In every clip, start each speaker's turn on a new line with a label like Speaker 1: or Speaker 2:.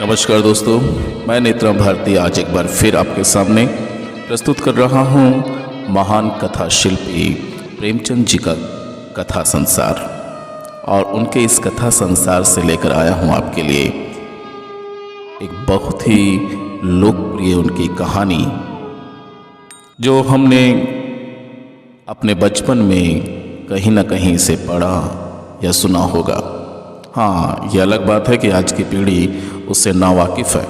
Speaker 1: नमस्कार दोस्तों, मैं नेत्रम भारती आज एक बार फिर आपके सामने प्रस्तुत कर रहा हूँ महान कथा शिल्पी प्रेमचंद जी का कथा संसार। और उनके इस कथा संसार से लेकर आया हूँ आपके लिए एक बहुत ही लोकप्रिय उनकी कहानी, जो हमने अपने बचपन में कहीं ना कहीं से पढ़ा या सुना होगा। हाँ, ये अलग बात है कि आज की पीढ़ी उससे नावाकिफ़ है।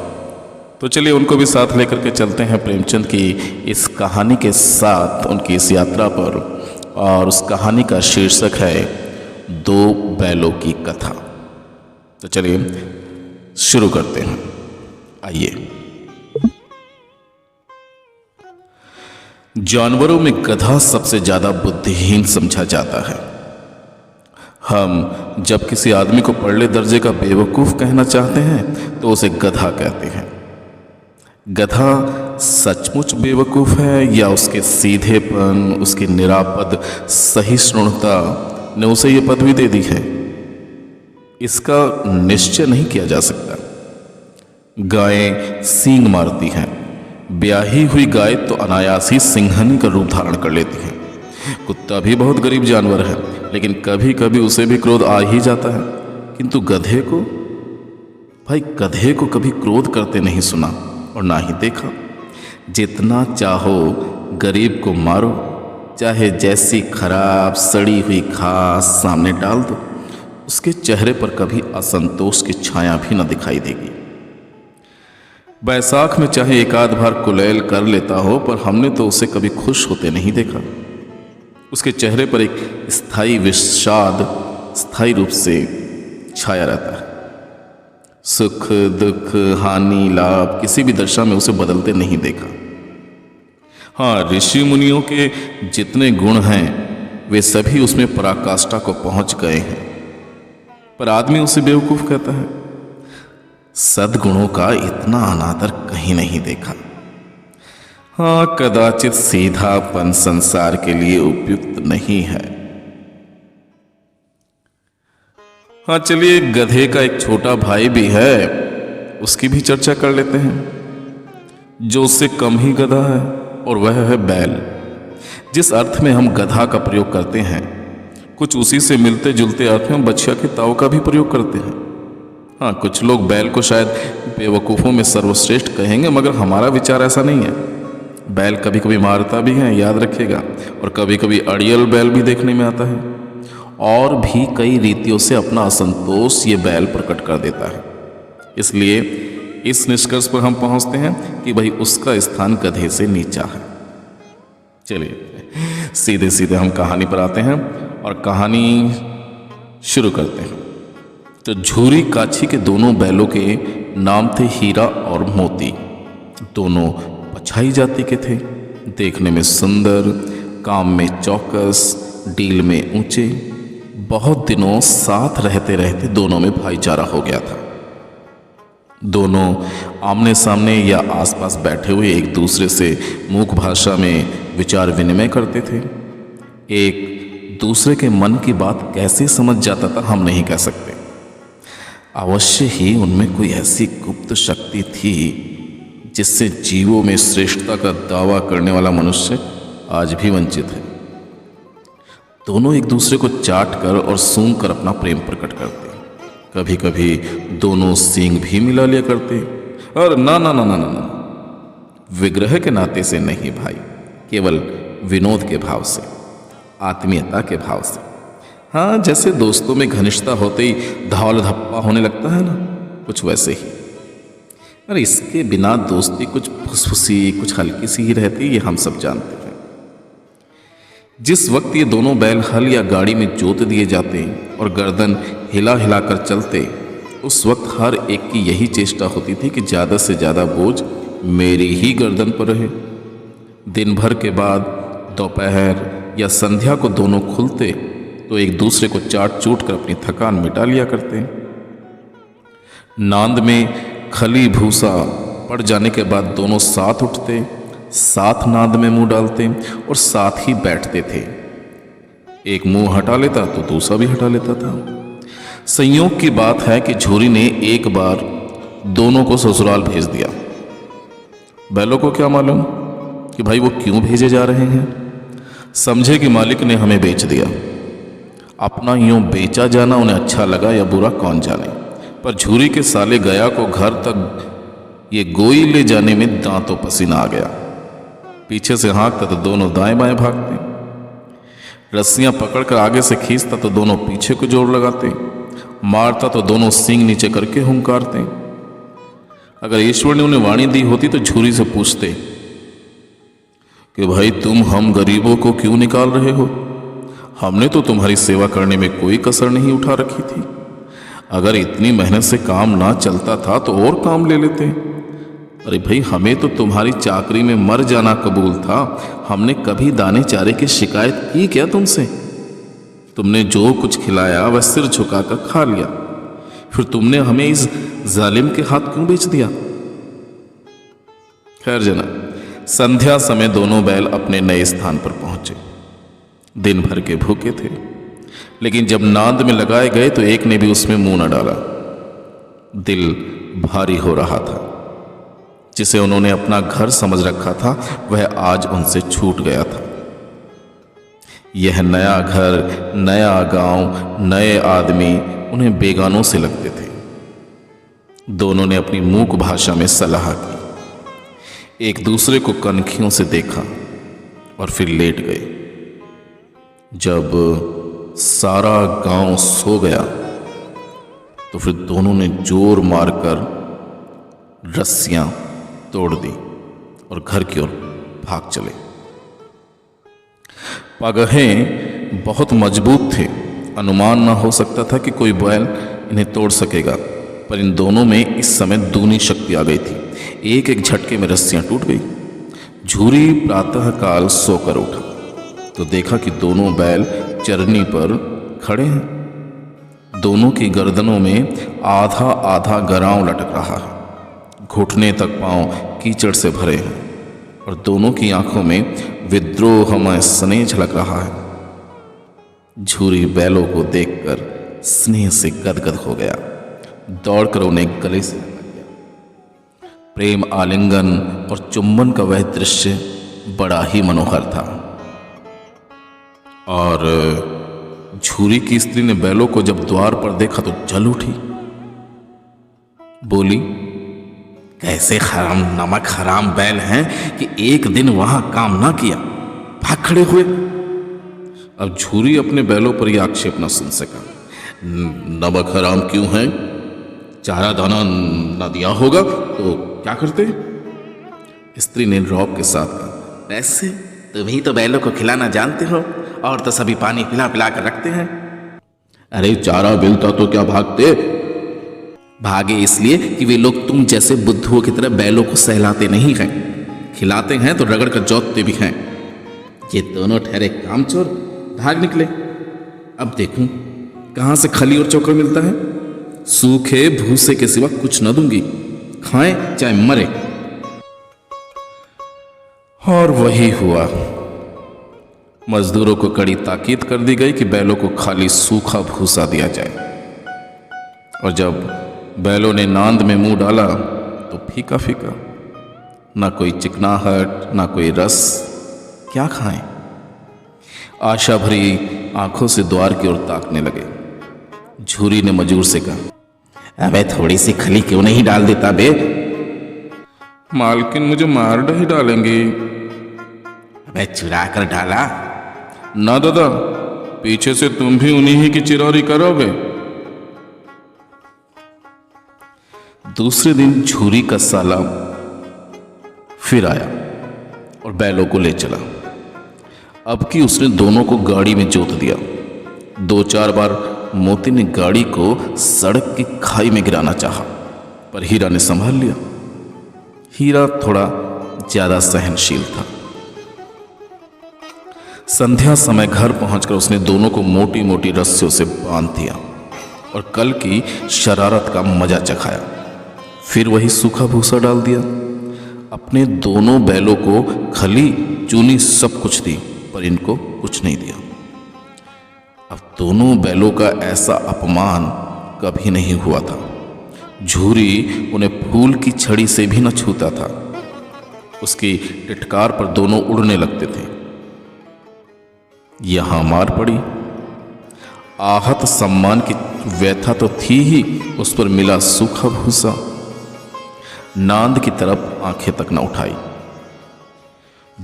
Speaker 1: तो चलिए उनको भी साथ लेकर के चलते हैं प्रेमचंद की इस कहानी के साथ, उनकी इस यात्रा पर। और उस कहानी का शीर्षक है दो बैलों की कथा। तो चलिए शुरू करते हैं, आइए। जानवरों में गधा सबसे ज़्यादा बुद्धिहीन समझा जाता है। हम जब किसी आदमी को परले दर्जे का बेवकूफ़ कहना चाहते हैं तो उसे गधा कहते हैं। गधा सचमुच बेवकूफ़ है या उसके सीधेपन, उसकी निरापद सहिष्णुता ने उसे ये पदवी दे दी है, इसका निश्चय नहीं किया जा सकता। गायें सींग मारती हैं। ब्याही हुई गाय तो अनायास ही सिंहनी का रूप धारण कर लेती है। कुत्ता भी बहुत गरीब जानवर है, लेकिन कभी कभी उसे भी क्रोध आ ही जाता है। किंतु गधे को कभी क्रोध करते नहीं सुना और ना ही देखा। जितना चाहो गरीब को मारो, चाहे जैसी खराब सड़ी हुई घास सामने डाल दो, उसके चेहरे पर कभी असंतोष की छाया भी न दिखाई देगी। बैसाख में चाहे एक आध बार कुलेल कर लेता हो, पर हमने तो उसे कभी खुश होते नहीं देखा। उसके चेहरे पर एक स्थायी विषाद स्थायी रूप से छाया रहता है। सुख दुख हानि लाभ किसी भी दशा में उसे बदलते नहीं देखा। हाँ, ऋषि मुनियों के जितने गुण हैं वे सभी उसमें पराकाष्ठा को पहुंच गए हैं, पर आदमी उसे बेवकूफ कहता है। सद्गुणों का इतना अनादर कहीं नहीं देखा। हाँ, कदाचित सीधापन संसार के लिए उपयुक्त नहीं है। हाँ, चलिए गधे का एक छोटा भाई भी है, उसकी भी चर्चा कर लेते हैं, जो उससे कम ही गधा है, और वह है बैल। जिस अर्थ में हम गधा का प्रयोग करते हैं, कुछ उसी से मिलते जुलते अर्थ में हम बछिया के ताव का भी प्रयोग करते हैं। हाँ, कुछ लोग बैल को शायद बेवकूफ़ों में सर्वश्रेष्ठ कहेंगे, मगर हमारा विचार ऐसा नहीं है। बैल कभी कभी मारता भी है, याद रखिएगा, और कभी कभी अड़ियल बैल भी देखने में आता है। और भी कई रीतियों से अपना असंतोष ये बैल प्रकट कर देता है। इसलिए इस निष्कर्ष पर हम पहुंचते हैं कि भाई उसका स्थान गधे से नीचा है। चलिए सीधे सीधे हम कहानी पर आते हैं और कहानी शुरू करते हैं। तो झूरी काछी के दोनों बैलों के नाम थे हीरा और मोती। दोनों पछाई जाति के थे, देखने में सुंदर, काम में चौकस, डील में ऊंचे। बहुत दिनों साथ रहते रहते दोनों में भाईचारा हो गया था। दोनों आमने सामने या आसपास बैठे हुए एक दूसरे से मूक भाषा में विचार विनिमय करते थे। एक दूसरे के मन की बात कैसे समझ जाता था हम नहीं कह सकते। अवश्य ही उनमें कोई ऐसी गुप्त शक्ति थी जिससे जीवों में श्रेष्ठता का दावा करने वाला मनुष्य आज भी वंचित है। दोनों एक दूसरे को चाट कर और सूंघ कर अपना प्रेम प्रकट करते। कभी कभी दोनों सींग भी मिला लिया करते। और ना ना ना ना ना ना, विग्रह के नाते से नहीं भाई, केवल विनोद के भाव से, आत्मीयता के भाव से। हाँ, जैसे दोस्तों में घनिष्ठता होते ही धौल धप्पा होने लगता है ना, कुछ वैसे ही। अरे इसके बिना दोस्ती कुछ फुसफुसी, कुछ हल्की सी ही रहती, ये हम सब जानते हैं। जिस वक्त ये दोनों बैल हल या गाड़ी में जोत दिए जाते और गर्दन हिला हिला कर चलते, उस वक्त हर एक की यही चेष्टा होती थी कि ज़्यादा से ज़्यादा बोझ मेरी ही गर्दन पर रहे। दिन भर के बाद दोपहर या संध्या को दोनों खुलते तो एक दूसरे को चाट चूट कर अपनी थकान मिटा लिया करते। नांद में खली भूसा पड़ जाने के बाद दोनों साथ उठते, साथ नांद में मुंह डालते और साथ ही बैठते थे। एक मुंह हटा लेता तो दूसरा भी हटा लेता था। संयोग की बात है कि झूरी ने एक बार दोनों को ससुराल भेज दिया। बैलों को क्या मालूम कि भाई वो क्यों भेजे जा रहे हैं। समझे कि मालिक ने हमें बेच दिया। अपना यूं बेचा जाना उन्हें अच्छा लगा या बुरा कौन जाने, पर झूरी के साले गया को घर तक ये गोई ले जाने में दांतों पसीना आ गया। पीछे से हाँकता तो दोनों दाएं बाएं भागते, रस्सियां पकड़कर आगे से खींचता तो दोनों पीछे को जोर लगाते, मारता तो दोनों सींग नीचे करके हुंकारते। अगर ईश्वर ने उन्हें वाणी दी होती तो झूरी से पूछते कि भाई तुम हम गरीबों को क्यों निकाल रहे हो? हमने तो तुम्हारी सेवा करने में कोई कसर नहीं उठा रखी थी। अगर इतनी मेहनत से काम ना चलता था तो और काम ले लेते। अरे भाई हमें तो तुम्हारी चाकरी में मर जाना कबूल था। हमने कभी दाने चारे की शिकायत की क्या तुमसे? तुमने जो कुछ खिलाया वह सिर झुकाकर खा लिया, फिर तुमने हमें इस जालिम के हाथ क्यों बेच दिया? खैर जना, संध्या समय दोनों बैल अपने नए स्थान पर पहुंचे। दिन भर के भूखे थे, लेकिन जब नांद में लगाए गए तो एक ने भी उसमें मुंह न डाला। दिल भारी हो रहा था। जिसे उन्होंने अपना घर समझ रखा था वह आज उनसे छूट गया था। यह नया घर, नया गांव, नए आदमी उन्हें बेगानों से लगते थे। दोनों ने अपनी मूक भाषा में सलाह की, एक दूसरे को कनखियों से देखा और फिर लेट गए। जब सारा गांव सो गया तो फिर दोनों ने जोर मारकर रस्सियां तोड़ दी और घर की ओर भाग चले। पगहें बहुत मजबूत थे, अनुमान ना हो सकता था कि कोई बैल इन्हें तोड़ सकेगा, पर इन दोनों में इस समय दूनी शक्ति आ गई थी। एक एक झटके में रस्सियां टूट गई। झूरी प्रातःकाल सोकर उठा तो देखा कि दोनों बैल चरनी पर खड़े हैं। दोनों की गर्दनों में आधा आधा गराव लटक रहा है, घुटने तक पांव कीचड़ से भरे हैं और दोनों की आंखों में विद्रोहमय स्नेह झलक रहा है। झूरी बैलों को देखकर स्नेह से गदगद हो गया, दौड़कर उन्हें गले से लगा लिया। प्रेम आलिंगन और चुंबन का वह दृश्य बड़ा ही मनोहर था। और झूरी की स्त्री ने बैलों को जब द्वार पर देखा तो जल उठी। बोली, कैसे हराम नमक हराम बैल हैं कि एक दिन वहां काम ना किया, भाग खड़े हुए। अब झूरी अपने बैलों पर यह आक्षेप न सुन सका। नमक हराम क्यों है? चारा दाना न दिया होगा तो क्या करते? स्त्री ने रौब के साथ कहा, वैसे तुम ही तो बैलों को खिलाना जानते हो और तो सभी पानी पिला पिला कर रखते हैं। अरे चारा मिलता तो क्या भागते? भागे इसलिए कि वे लोग तुम जैसे बुद्धुओं की तरह बैलों को सहलाते नहीं हैं, खिलाते हैं तो रगड़ कर जोतते भी हैं। ये दोनों ठहरे कामचोर भाग निकले। अब देखूं कहां से खली और चोकर मिलता है। सूखे भूसे के सिवा कुछ न दूंगी, खाएं चाहे मरे। और वही हुआ। मजदूरों को कड़ी ताकीद कर दी गई कि बैलों को खाली सूखा भूसा दिया जाए। और जब बैलों ने नांद में मुंह डाला तो फीका फीका, ना कोई चिकनाहट ना कोई रस। क्या खाएं? आशा भरी आंखों से द्वार की ओर ताकने लगे। झूरी ने मजूर से कहा, अबे थोड़ी सी खली क्यों नहीं डाल देता बे? मालकिन मुझे मार ही डालेंगी। अबे चुरा कर डाला ना दादा, पीछे से तुम भी उन्हीं ही की चिरौरी करोगे। दूसरे दिन झूरी का साला फिर आया और बैलों को ले चला। अब की उसने दोनों को गाड़ी में जोत दिया। 2-4 बार मोती ने गाड़ी को सड़क की खाई में गिराना चाहा, पर हीरा ने संभाल लिया। हीरा थोड़ा ज्यादा सहनशील था। संध्या समय घर पहुंचकर उसने दोनों को मोटी मोटी रस्सियों से बांध दिया और कल की शरारत का मजा चखाया। फिर वही सूखा भूसा डाल दिया। अपने दोनों बैलों को खली चूनी सब कुछ दी, पर इनको कुछ नहीं दिया। अब दोनों बैलों का ऐसा अपमान कभी नहीं हुआ था। झूरी उन्हें फूल की छड़ी से भी न छूता था। उसकी टिटकार पर दोनों उड़ने लगते थे। यहां मार पड़ी। आहत सम्मान की व्यथा तो थी ही, उस पर मिला सूखा भूसा। नांद की तरफ आंखें तक न उठाई।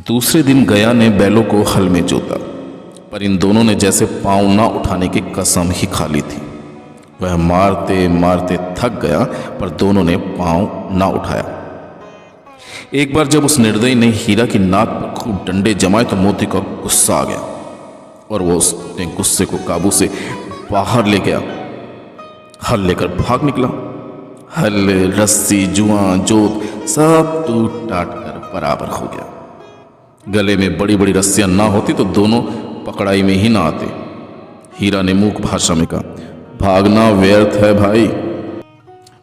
Speaker 1: दूसरे दिन गया ने बैलों को हल में जोता, पर इन दोनों ने जैसे पांव ना उठाने की कसम ही खा ली थी। वह मारते मारते थक गया, पर दोनों ने पांव ना उठाया। एक बार जब उस निर्दयी ने हीरा की नाक पर खूब डंडे जमाए तो मोती का गुस्सा आ गया और वो उसने गुस्से को काबू से बाहर ले गया। हल लेकर भाग निकला। हल, रस्सी, जुआं, जोत सब टूट टाट कर बराबर हो गया। गले में बड़ी बड़ी रस्सियां ना होती तो दोनों पकड़ाई में ही ना आते। हीरा ने मूक भाषा में कहा, भागना व्यर्थ है भाई।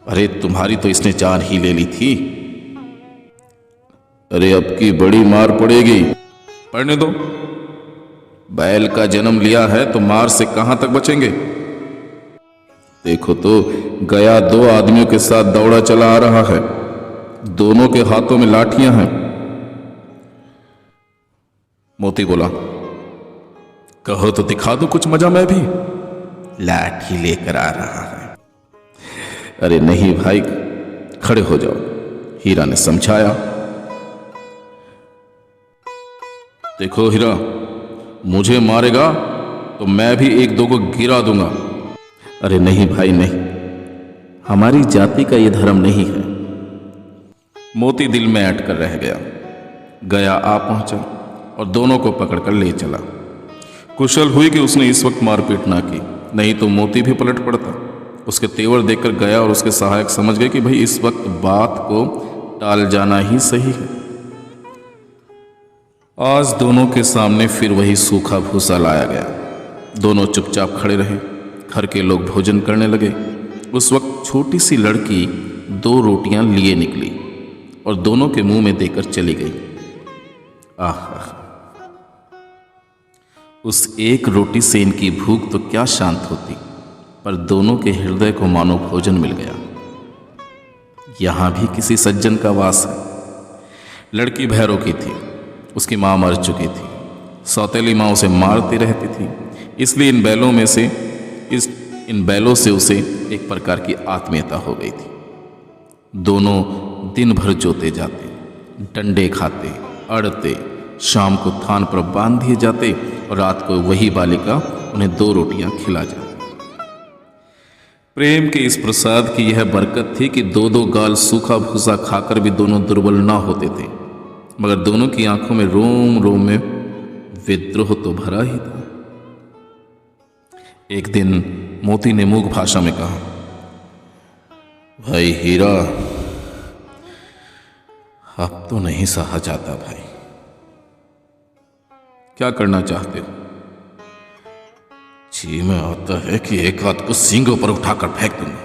Speaker 1: अरे तुम्हारी तो इसने जान ही ले ली थी। अरे अब की बड़ी मार पड़ेगी। पढ़ने दो। बैल का जन्म लिया है तो मार से कहां तक बचेंगे। देखो तो गया 2 आदमियों के साथ दौड़ा चला आ रहा है। दोनों के हाथों में लाठियां हैं। मोती बोला, कहो तो दिखा दो कुछ मजा मैं भी। लाठी लेकर आ रहा है। अरे नहीं भाई, खड़े हो जाओ, हीरा ने समझाया। देखो हीरा, मुझे मारेगा तो मैं भी 1-2 को गिरा दूंगा। अरे नहीं भाई नहीं, हमारी जाति का यह धर्म नहीं है। मोती दिल में अटकर रह गया। गया आ पहुंचा और दोनों को पकड़कर ले चला। कुशल हुई कि उसने इस वक्त मारपीट ना की, नहीं तो मोती भी पलट पड़ता। उसके तेवर देखकर गया और उसके सहायक समझ गए कि भाई इस वक्त बात को टाल जाना ही सही है। आज दोनों के सामने फिर वही सूखा भूसा लाया गया। दोनों चुपचाप खड़े रहे। घर के लोग भोजन करने लगे। उस वक्त छोटी सी लड़की 2 रोटियां लिए निकली और दोनों के मुंह में देकर चली गई। आह, उस एक रोटी से इनकी भूख तो क्या शांत होती, पर दोनों के हृदय को मानो भोजन मिल गया। यहां भी किसी सज्जन का वास है। लड़की भैरों की थी। उसकी मां मर चुकी थी। सौतेली मां उसे मारती रहती थी, इसलिए इन बैलों से उसे एक प्रकार की आत्मीयता हो गई थी। दोनों दिन भर जोते जाते, डंडे खाते, अड़ते, शाम को थान पर बांध दिए जाते और रात को वही बालिका उन्हें 2 रोटियां खिला जाती। प्रेम के इस प्रसाद की यह बरकत थी कि 2-2 गाल सूखा भूसा खाकर भी दोनों दुर्बल ना होते थे, मगर दोनों की आंखों में रोम रोम में विद्रोह तो भरा ही था। एक दिन मोती ने मूक भाषा में कहा, भाई हीरा, अब तो नहीं सहा जाता भाई। क्या करना चाहते हो? जी में आता है कि एक हाथ को सींगों पर उठाकर फेंक दूंगा।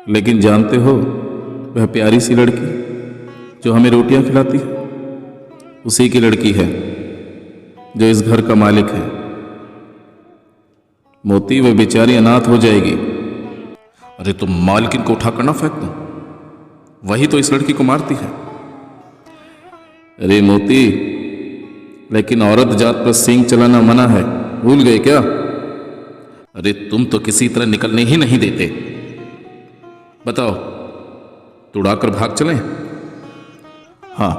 Speaker 1: लेकिन जानते हो, वह प्यारी सी लड़की जो हमें रोटियां खिलाती है, उसी की लड़की है जो इस घर का मालिक है। मोती, वह बेचारी अनाथ हो जाएगी। अरे तुम मालकिन को उठाकर ना फेंक दो, वही तो इस लड़की को मारती है। अरे मोती, लेकिन औरत जात पर सींग चलाना मना है, भूल गए क्या? अरे तुम तो किसी तरह निकलने ही नहीं देते। बताओ, तुड़ाकर भाग चलें? हाँ,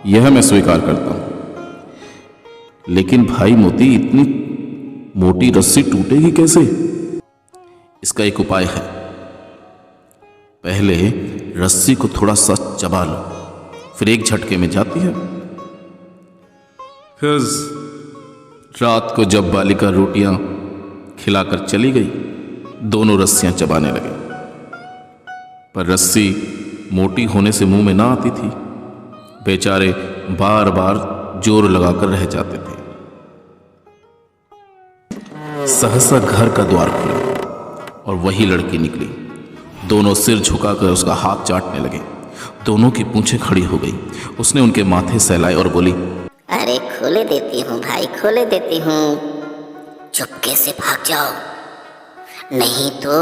Speaker 1: यह मैं स्वीकार करता हूं। लेकिन भाई मोती, इतनी मोटी रस्सी टूटेगी कैसे? इसका एक उपाय है। पहले रस्सी को थोड़ा सा चबा लो, फिर एक झटके में जाती है। फिर रात को जब बालिका रोटियां खिलाकर चली गई, दोनों रस्सियां चबाने लगे, पर रस्सी मोटी होने से मुंह में ना आती थी। बेचारे बार बार जोर लगाकर रह जाते थे। सहसा घर का द्वार खुला और वही लड़की निकली। दोनों सिर झुकाकर उसका हाथ चाटने लगे। दोनों की पूंछें खड़ी हो गई। उसने उनके माथे सहलाए और बोली,
Speaker 2: अरे खोले देती हूँ भाई, खोले देती हूँ। चुपके से भाग जाओ, नहीं तो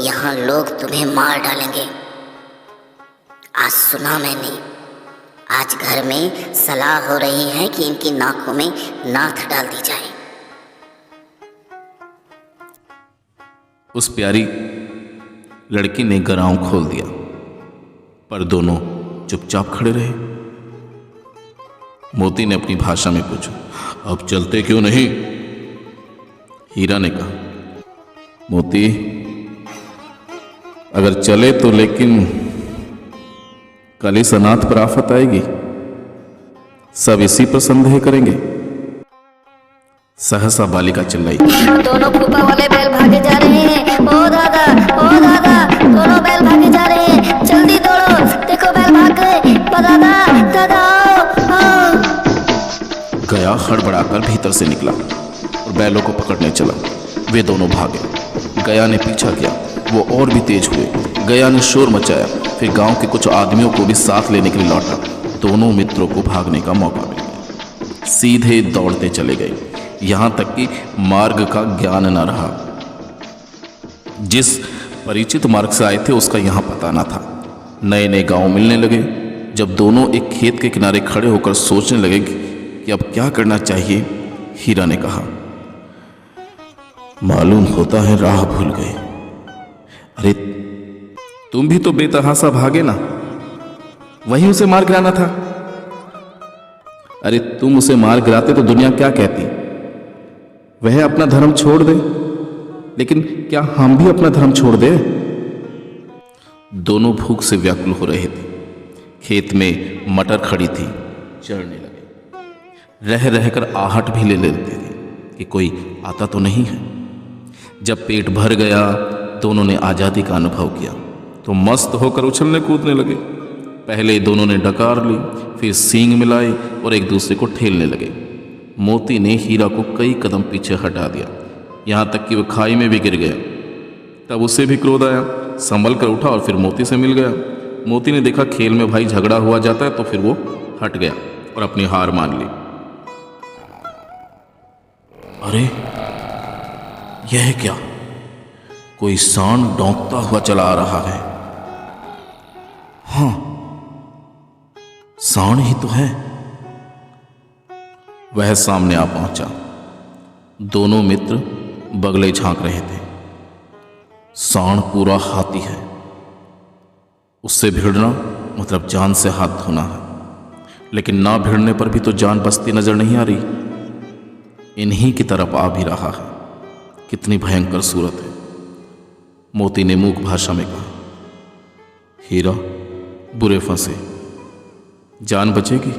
Speaker 2: यहाँ लोग तुम्हें मार डालेंगे। आज सुना मैंने, आज घर में सलाह हो रही है कि इनकी नाकों में नाथ डाल दी जाए।
Speaker 1: उस प्यारी लड़की ने गराऊं खोल दिया, पर दोनों चुपचाप खड़े रहे। मोती ने अपनी भाषा में पूछा, अब चलते क्यों नहीं? हीरा ने कहा, मोती अगर चले तो, लेकिन कल इस अनाथ पर आफत आएगी, सब इसी पर संदेह करेंगे। सहसा बालिका चिल्लाई,
Speaker 2: दोनों फूफा वाले बैल भागे जा रहे हैं। ओ दादा, दोनों बैल भागे जा रहे हैं, जल्दी दौड़ो, देखो बैल भाग गए। दादा दादा आओ।
Speaker 1: गया हड़बड़ाकर भीतर से निकला और बैलों को पकड़ने चला। वे दोनों भागे। गया ने पीछा किया, वो और भी तेज हुए। गया ने शोर मचाया, फिर गांव के कुछ आदमियों को भी साथ लेने के लिए लौटा। दोनों मित्रों को भागने का मौका मिल गया। सीधे दौड़ते चले गए, यहां तक कि मार्ग का ज्ञान न रहा। जिस परिचित मार्ग से आए थे उसका यहां पता न था। नए नए गांव मिलने लगे। जब दोनों एक खेत के किनारे खड़े होकर सोचने लगे कि अब क्या करना चाहिए, हीरा ने कहा, मालूम होता है राह भूल गए। अरे तुम भी तो बेतहासा भागे ना, वहीं उसे मार गिराना था। अरे तुम उसे मार गिराते तो दुनिया क्या कहती? वह अपना धर्म छोड़ दे, लेकिन क्या हम भी अपना धर्म छोड़ दे? दोनों भूख से व्याकुल हो रहे थे। खेत में मटर खड़ी थी, चढ़ने लगे। रह रहकर आहट भी ले लेते थे कि कोई आता तो नहीं है। जब पेट भर गया, दोनों ने आज़ादी का अनुभव किया तो मस्त होकर उछलने कूदने लगे। पहले दोनों ने डकार ली, फिर सींग मिलाई और एक दूसरे को ठेलने लगे। मोती ने हीरा को कई कदम पीछे हटा दिया, यहाँ तक कि वह खाई में भी गिर गया। तब उसे भी क्रोध आया, संभल कर उठा और फिर मोती से मिल गया। मोती ने देखा खेल में भाई झगड़ा हुआ जाता है, तो फिर वो हट गया और अपनी हार मान ली। अरे यह क्या? कोई सांड डौंकता हुआ चला आ रहा है। हाँ, सांड ही तो है। वह सामने आ पहुंचा। दोनों मित्र बगले झांक रहे थे। सांड पूरा हाथी है, उससे भिड़ना मतलब जान से हाथ धोना है। लेकिन ना भिड़ने पर भी तो जान बचती नजर नहीं आ रही। इन्हीं की तरफ आ भी रहा है। कितनी भयंकर सूरत है। मोती ने मूक भाषा में कहा, हीरा बुरे फंसे, जान बचेगी?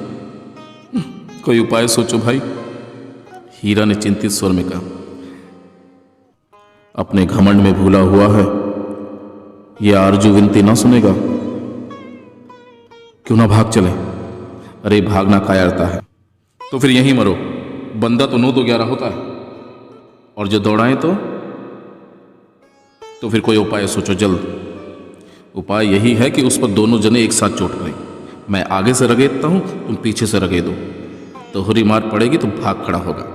Speaker 1: कोई उपाय सोचो भाई। हीरा ने चिंतित स्वर में कहा, अपने घमंड में भूला हुआ है, यह आरजू विनती ना सुनेगा। क्यों ना भाग चले? अरे भागना कायरता है, तो फिर यहीं मरो। बंदा तो 9 तो 11 होता है, और जो दौड़ाए तो फिर कोई उपाय सोचो जल्द। उपाय यही है कि उस पर दोनों जने एक साथ चोट करें। मैं आगे से रगेदता हूं, तुम पीछे से रगेदो। दोहरी मार पड़ेगी तो भाग खड़ा होगा।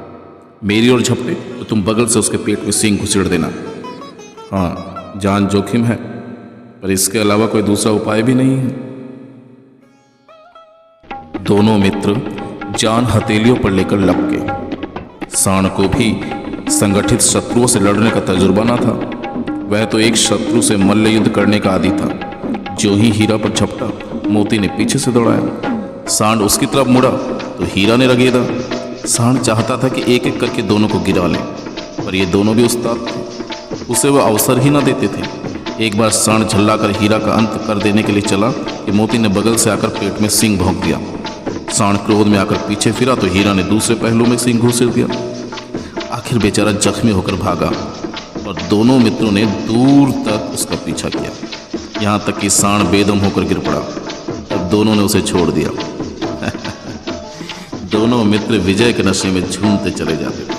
Speaker 1: मेरी ओर झपटे तो तुम बगल से उसके पेट में सींग घुसेड़ देना। हाँ, जान जोखिम है, पर इसके अलावा कोई दूसरा उपाय भी नहीं है। दोनों मित्र जान हथेलियों पर लेकर लपके। सांड को भी संगठित शत्रुओं से लड़ने का तजुर्बा ना था। वह तो एक शत्रु से मल्ल युद्ध करने का आदी था। जो ही हीरा पर झपटा, मोती ने पीछे से दौड़ाया। सांड उसकी तरफ मुड़ा तो हीरा ने रगेदा। सांड चाहता था कि एक एक करके दोनों को गिरा ले, पर ये दोनों भी उस्ताद थे, उसे वह अवसर ही ना देते थे। एक बार सांड झल्लाकर हीरा का अंत कर देने के लिए चला कि मोती ने बगल से आकर पेट में सींग भोंक दिया। सांड क्रोध में आकर पीछे फिरा तो हीरा ने दूसरे पहलू में सींग घुसेड़ दिया। आखिर बेचारा जख्मी होकर भागा और दोनों मित्रों ने दूर तक उसका पीछा किया, यहाँ तक कि सांड बेदम होकर गिर पड़ा। तब दोनों ने उसे छोड़ दिया। दोनों मित्र विजय के नशे में झूमते चले जाते थे।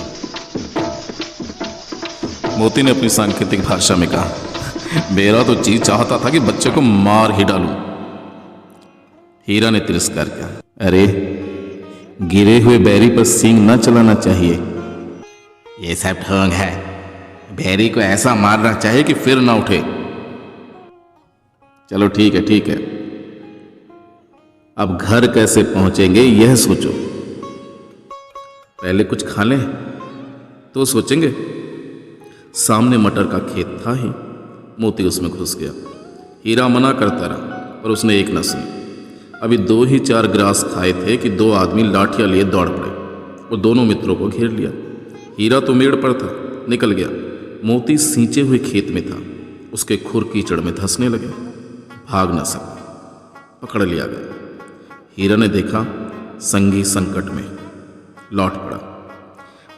Speaker 1: मोती ने अपनी सांकेतिक भाषा में कहा, मेरा तो जी चाहता था कि बच्चे को मार ही डालूं। हीरा ने तिरस्कार किया, अरे गिरे हुए बैरी पर सींग न चलाना चाहिए। ये सब ढोंग है, भेड़ी को ऐसा मारना चाहिए कि फिर ना उठे। चलो ठीक है ठीक है, अब घर कैसे पहुंचेंगे यह सोचो। पहले कुछ खा लें तो सोचेंगे। सामने मटर का खेत था ही। मोती उसमें घुस गया। हीरा मना करता रहा पर उसने एक न सुनी। अभी 2 ही 4 ग्रास खाए थे कि 2 आदमी लाठियां लिए दौड़ पड़े और दोनों मित्रों को घेर लिया। हीरा तो मेड़ पर था, निकल गया। मोती सींचे हुए खेत में था। उसके खुर कीचड़ में धंसने लगे। भाग न सका, पकड़ लिया गया। हीरा ने देखा संगी संकट में, लौट पड़ा।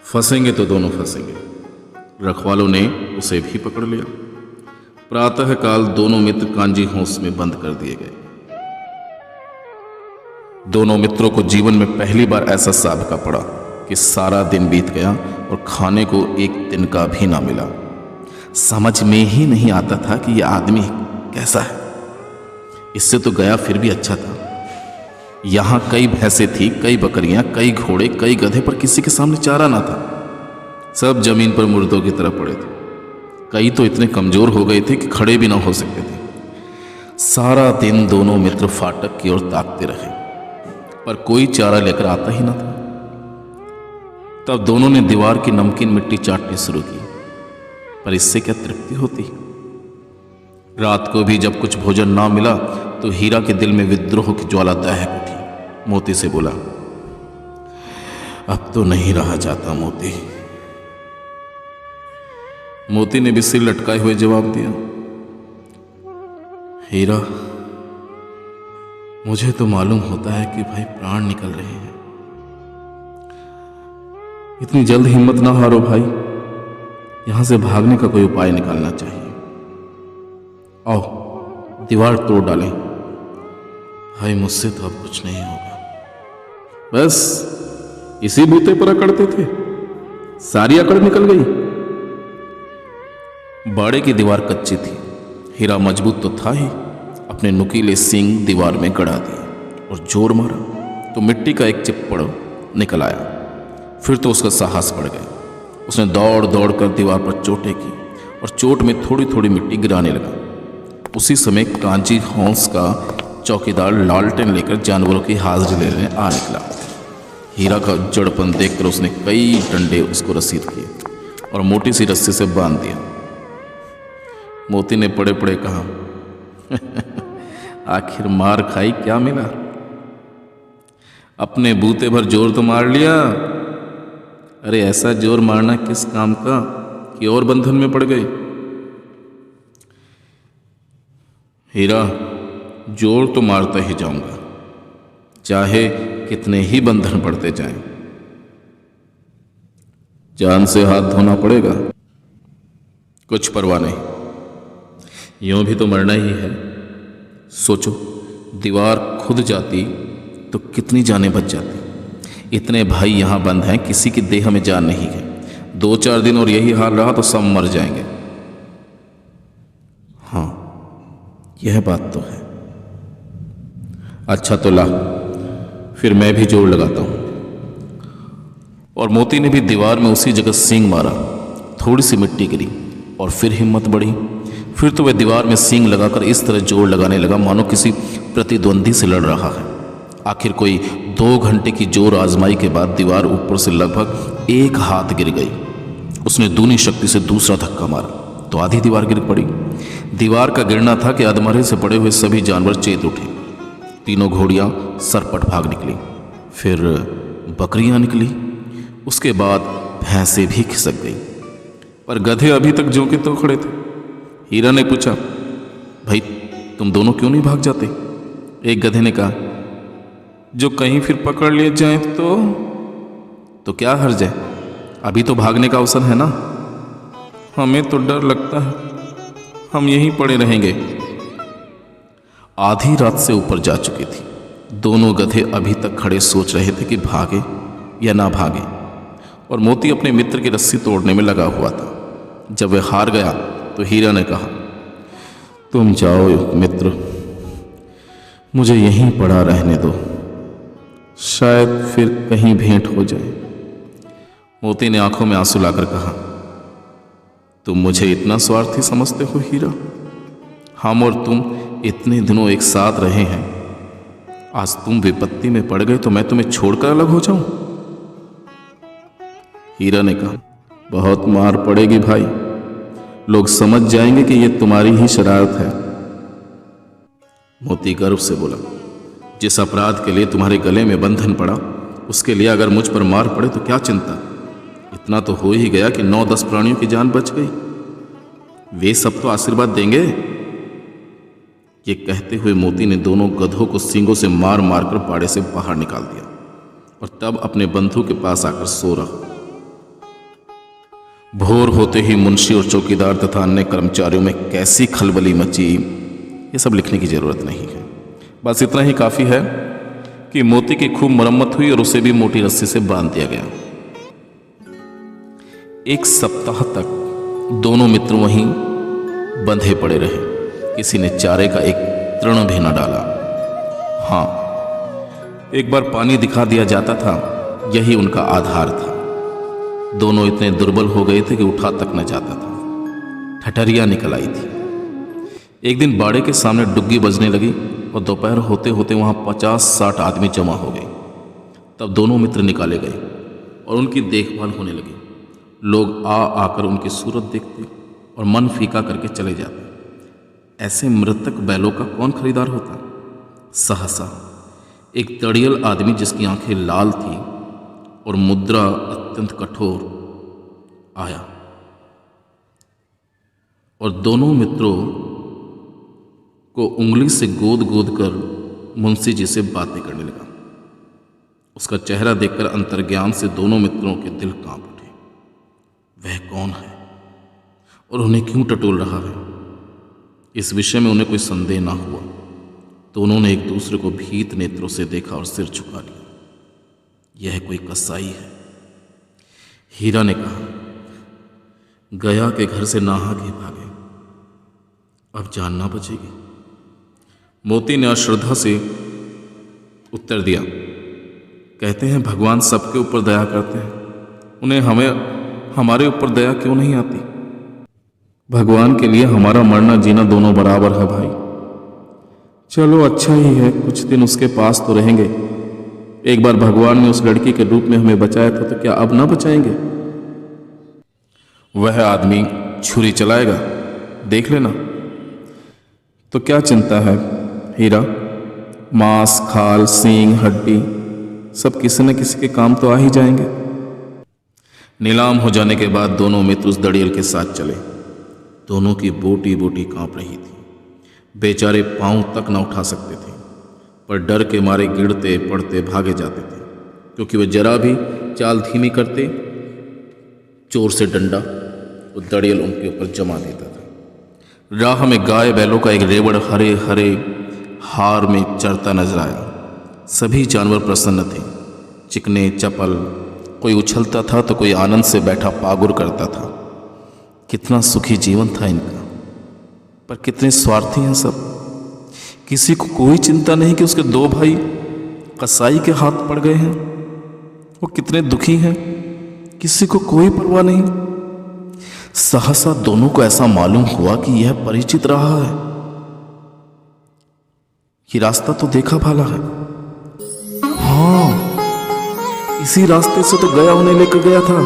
Speaker 1: फंसेंगे तो दोनों फंसेंगे। रखवालों ने उसे भी पकड़ लिया। प्रातःकाल दोनों मित्र कांजी हौस में बंद कर दिए गए। दोनों मित्रों को जीवन में पहली बार ऐसा साबका पड़ा कि सारा दिन बीत गया और खाने को एक दिन का भी ना मिला। समझ में ही नहीं आता था कि यह आदमी कैसा है। इससे तो गया फिर भी अच्छा था। यहां कई भैंसें थी, कई बकरियां, कई घोड़े, कई गधे, पर किसी के सामने चारा ना था। सब जमीन पर मुर्दों की तरह पड़े थे। कई तो इतने कमजोर हो गए थे कि खड़े भी ना हो सकते थे। सारा दिन दोनों मित्र फाटक की ओर ताकते रहे पर कोई चारा लेकर आता ही ना था। तब दोनों ने दीवार की नमकीन मिट्टी चाटनी शुरू की, पर इससे क्या तृप्ति होती। रात को भी जब कुछ भोजन ना मिला तो हीरा के दिल में विद्रोह की ज्वाला दहक उठी। मोती से बोला, अब तो नहीं रहा जाता मोती। मोती ने भी सिर लटकाए हुए जवाब दिया, हीरा, मुझे तो मालूम होता है कि भाई प्राण निकल रहे हैं। इतनी जल्द हिम्मत ना हारो भाई, यहां से भागने का कोई उपाय निकालना चाहिए। आओ दीवार तोड़ डालें। भाई मुझसे तो अब कुछ नहीं होगा। बस इसी बूते पर अकड़ते थे, सारी अकड़ निकल गई। बाड़े की दीवार कच्ची थी। हीरा मजबूत तो था ही, अपने नुकीले सींग दीवार में गड़ा दिए और जोर मारा तो मिट्टी का एक चिप्पड़ निकल आया। फिर तो उसका साहस बढ़ गया। उसने दौड़ दौड़ कर दीवार पर चोटें की और चोट में थोड़ी थोड़ी मिट्टी गिराने लगा। उसी समय कांची हौस का चौकीदार लालटेन लेकर जानवरों की हाजिरी लेने आ निकला। हीरा का जड़पन देखकर उसने कई डंडे उसको रसीद किए और मोटी सी रस्सी से बांध दिया। मोती ने पड़े पड़े कहा, आखिर मार खाई क्या मिला? अपने बूते भर जोर तो मार लिया। अरे ऐसा जोर मारना किस काम का कि और बंधन में पड़ गए। हीरा, जोर तो मारता ही जाऊंगा, चाहे कितने ही बंधन पड़ते जाएं। जान से हाथ धोना पड़ेगा, कुछ परवाह नहीं, यूं भी तो मरना ही है। सोचो, दीवार खुद जाती तो कितनी जानें बच जाती। इतने भाई यहां बंद हैं, किसी की देह में जान नहीं है। 2-4 दिन और यही हाल रहा तो सब मर जाएंगे। हाँ, यह बात तो है। अच्छा तो ला, फिर मैं भी जोर लगाता हूं। और मोती ने भी दीवार में उसी जगह सींग मारा। थोड़ी सी मिट्टी गिरी और फिर हिम्मत बढ़ी। फिर तो वह दीवार में सींग लगाकर इस तरह जोर लगाने लगा मानो किसी प्रतिद्वंदी से लड़ रहा है। आखिर कोई 2 घंटे की जोर आजमाई के बाद दीवार ऊपर से लगभग 1 हाथ गिर गई। उसने दूनी शक्ति से दूसरा धक्का मारा तो आधी दीवार गिर पड़ी। दीवार का गिरना था कि अधमरे से पड़े हुए सभी जानवर चेत उठे। तीनों घोड़ियां सरपट भाग निकली, फिर बकरियां निकली, उसके बाद भैंसें भी खिसक गई, पर गधे अभी तक ज्यों के त्यों खड़े थे। हीरा ने पूछा, भाई तुम दोनों क्यों नहीं भाग जाते? एक गधे ने कहा, जो कहीं फिर पकड़ लिए जाए तो क्या हर्ज है, अभी तो भागने का अवसर है ना। हमें तो डर लगता है, हम यहीं पड़े रहेंगे। आधी रात से ऊपर जा चुकी थी। दोनों गधे अभी तक खड़े सोच रहे थे कि भागे या ना भागे, और मोती अपने मित्र की रस्सी तोड़ने में लगा हुआ था। जब वह हार गया तो हीरा ने कहा, तुम जाओ मित्र, मुझे यहीं पड़ा रहने दो, शायद फिर कहीं भेंट हो जाए। मोती ने आंखों में आंसू लाकर कहा, तुम मुझे इतना स्वार्थी समझते हो हीरा? हम और तुम इतने दिनों एक साथ रहे हैं, आज तुम विपत्ति में पड़ गए तो मैं तुम्हें छोड़कर अलग हो जाऊं? हीरा ने कहा, बहुत मार पड़ेगी भाई, लोग समझ जाएंगे कि यह तुम्हारी ही शरारत है। मोती गर्व से बोला, जिस अपराध के लिए तुम्हारे गले में बंधन पड़ा, उसके लिए अगर मुझ पर मार पड़े तो क्या चिंता? इतना तो हो ही गया कि 9-10 प्राणियों की जान बच गई। वे सब तो आशीर्वाद देंगे। ये कहते हुए मोती ने दोनों गधों को सींगों से मार मार कर बाड़े से बाहर निकाल दिया और तब अपने बंधु के पास आकर सो रहा। भोर होते ही मुंशी और चौकीदार तथा अन्य कर्मचारियों में कैसी खलबली मची, ये सब लिखने की जरूरत नहीं है। बस इतना ही काफी है कि मोती की खूब मरम्मत हुई और उसे भी मोटी रस्सी से बांध दिया गया। एक सप्ताह तक दोनों मित्र वहीं बंधे पड़े रहे। किसी ने चारे का एक तृण भी न डाला। हाँ, एक बार पानी दिखा दिया जाता था, यही उनका आधार था। दोनों इतने दुर्बल हो गए थे कि उठा तक न जाता था। ठठरियां निकल आई थी। एक दिन बाड़े के सामने डुग्गी बजने लगी और दोपहर होते होते वहां 50-60 आदमी जमा हो गए। तब दोनों मित्र निकाले गए और उनकी देखभाल होने लगी। लोग आकर उनकी सूरत देखते और मन फीका करके चले जाते। ऐसे मृतक बैलों का कौन खरीदार होता? सहसा एक तड़ियल आदमी जिसकी आंखें लाल थी और मुद्रा अत्यंत कठोर आया और दोनों मित्रों को उंगली से गोद गोद कर मुंशी जी से बातें करने लगा। उसका चेहरा देखकर अंतर्ज्ञान से दोनों मित्रों के दिल कांप उठे। वह कौन है और उन्हें क्यों टटोल रहा है, इस विषय में उन्हें कोई संदेह ना हुआ तो उन्होंने एक दूसरे को भीत नेत्रों से देखा और सिर झुका लिया। यह कोई कसाई है। हीरा ने कहा, गया के घर से नाहा के भागे, अब जान ना बचेगी। मोती ने अश्रद्धा से उत्तर दिया, कहते हैं भगवान सबके ऊपर दया करते हैं, उन्हें हमारे ऊपर दया क्यों नहीं आती? भगवान के लिए हमारा मरना जीना दोनों बराबर है भाई। चलो अच्छा ही है, कुछ दिन उसके पास तो रहेंगे। एक बार भगवान ने उस लड़की के रूप में हमें बचाया था तो क्या अब ना बचाएंगे? वह आदमी छुरी चलाएगा, देख लेना। तो क्या चिंता है हीरा, मांस खाल सींग हड्डी सब किसी न किसी के काम तो आ ही जाएंगे। नीलाम हो जाने के बाद दोनों मित्र उस दड़ियल के साथ चले। दोनों की बोटी बोटी कांप रही थी। बेचारे पांव तक न उठा सकते थे, पर डर के मारे गिरते पड़ते भागे जाते थे, क्योंकि वे जरा भी चाल धीमी करते चोर से डंडा वो दड़ियल उनके ऊपर जमा देता था। राह में गाय बैलों का एक रेवड़ हरे हरे हार में चरता नजर आया। सभी जानवर प्रसन्न थे, चिकने चपल, कोई उछलता था तो कोई आनंद से बैठा पागुर करता था। कितना सुखी जीवन था इनका, पर कितने स्वार्थी हैं सब। किसी को कोई चिंता नहीं कि उसके 2 भाई कसाई के हाथ पड़ गए हैं। वो कितने दुखी हैं, किसी को कोई परवाह नहीं। सहसा दोनों को ऐसा मालूम हुआ कि यह परिचित रहा है। ये रास्ता तो देखा भाला है। हाँ, इसी रास्ते से तो गया उन्हें लेकर गया था।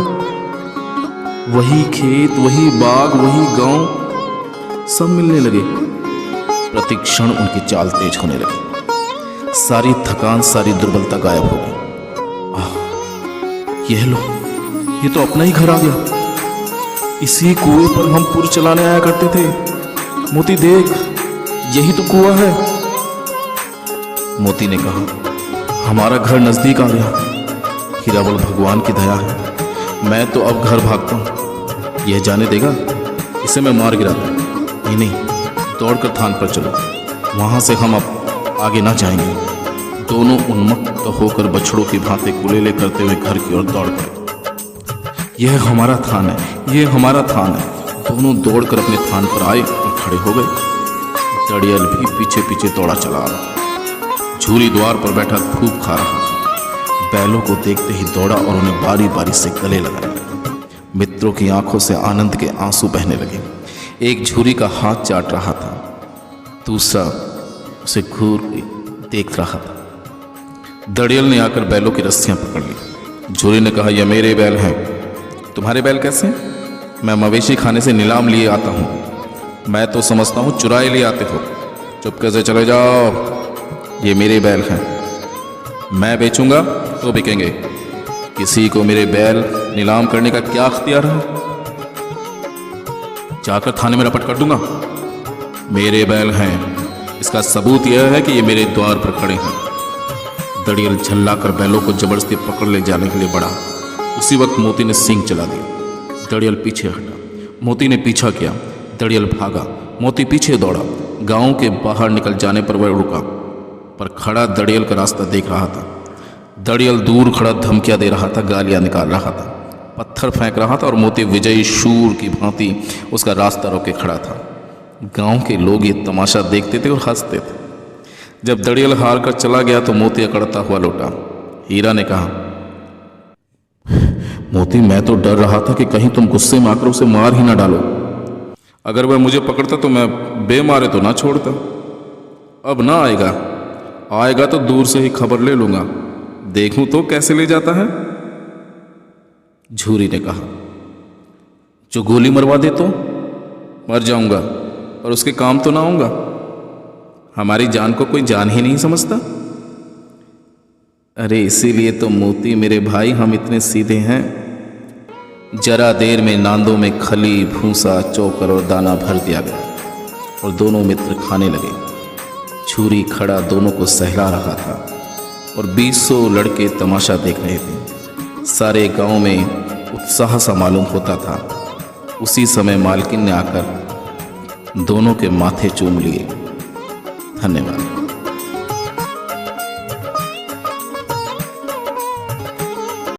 Speaker 1: वही खेत, वही बाग, वही गांव सब मिलने लगे। प्रतिक्षण उनकी चाल तेज होने लगी। सारी थकान, सारी दुर्बलता गायब हो गई। यह लो, ये तो अपना ही घर आ गया। इसी कुएं पर हम पुर चलाने आया करते थे। मोती देख, यही तो कुआं है। मोती ने कहा, हमारा घर नजदीक आ गया। हीरा बोल, भगवान की दया है, मैं तो अब घर भागता हूं। यह जाने देगा, इसे मैं मार गिराता। नहीं, दौड़कर थान पर चलो, वहां से हम अब आगे ना जाएंगे। दोनों उन्मत्त होकर बछड़ों की भांति कुलेले करते हुए घर की ओर दौड़ गए। यह हमारा थान है, यह हमारा थान है। दोनों दौड़कर अपने थान पर आए और खड़े हो गए। दड़ियल भी पीछे पीछे दौड़ा चला रहा। झूली द्वार पर बैठा धूप खा रहा था। बैलों को देखते ही दौड़ा और उन्हें बारी बारी से गले लगाने लगा। मित्रों की आंखों से आनंद के आंसू बहने लगे। एक झूरी का हाथ चाट रहा था, दूसरा उसे घूर के देख रहा था। दड़ियल ने आकर बैलों की रस्सियां पकड़ ली। झूरी ने कहा, यह मेरे बैल हैं। तुम्हारे बैल कैसे? मैं मवेशी खाने से नीलाम लिए आता हूं। मैं तो समझता हूं चुराए लिए आते हो। चुपके से चले जाओ, ये मेरे बैल हैं। मैं बेचूंगा तो बिकेंगे। किसी को मेरे बैल नीलाम करने का क्या अख्तियार है? जाकर थाने में रपट कर दूंगा। मेरे बैल हैं, इसका सबूत यह है कि ये मेरे द्वार पर खड़े हैं। दड़ियल झल्लाकर बैलों को जबरदस्ती पकड़ ले जाने के लिए बढ़ा। उसी वक्त मोती ने सींग चला दिया। दड़ियल पीछे हटा। मोती ने पीछा किया। दड़ियल भागा। मोती पीछे दौड़ा। गांव के बाहर निकल जाने पर वह रुका, पर खड़ा दड़ियल का रास्ता देख रहा था। दड़ियल दूर खड़ा धमकियां दे रहा था, गालियां निकाल रहा था, पत्थर फेंक रहा था और मोती विजयी शूर की भांति उसका रास्ता रोके खड़ा था। गांव के लोग ये तमाशा देखते थे और हंसते थे। जब दड़ियल हार कर चला गया तो मोती अकड़ता हुआ लौटा। हीरा ने कहा, मोती, मैं तो डर रहा था कि कहीं तुम गुस्से में आकर उसे मार ही ना डालो। अगर वह मुझे पकड़ता तो मैं बेमारे तो ना छोड़ता। अब ना आएगा, आएगा तो दूर से ही खबर ले लूंगा, देखूं तो कैसे ले जाता है। झूरी ने कहा, जो गोली मरवा दे तो मर जाऊंगा और उसके काम तो ना आऊंगा। हमारी जान को कोई जान ही नहीं समझता। अरे इसीलिए तो मोती मेरे भाई हम इतने सीधे हैं। जरा देर में नांदों में खली, भूसा, चोकर और दाना भर दिया गया और दोनों मित्र खाने लगे। झूरी खड़ा दोनों को सहला रहा था और 200 लड़के तमाशा देख रहे थे। सारे गांव में उत्साह सा मालूम होता था। उसी समय मालकिन ने आकर दोनों के माथे चूम लिए। धन्यवाद।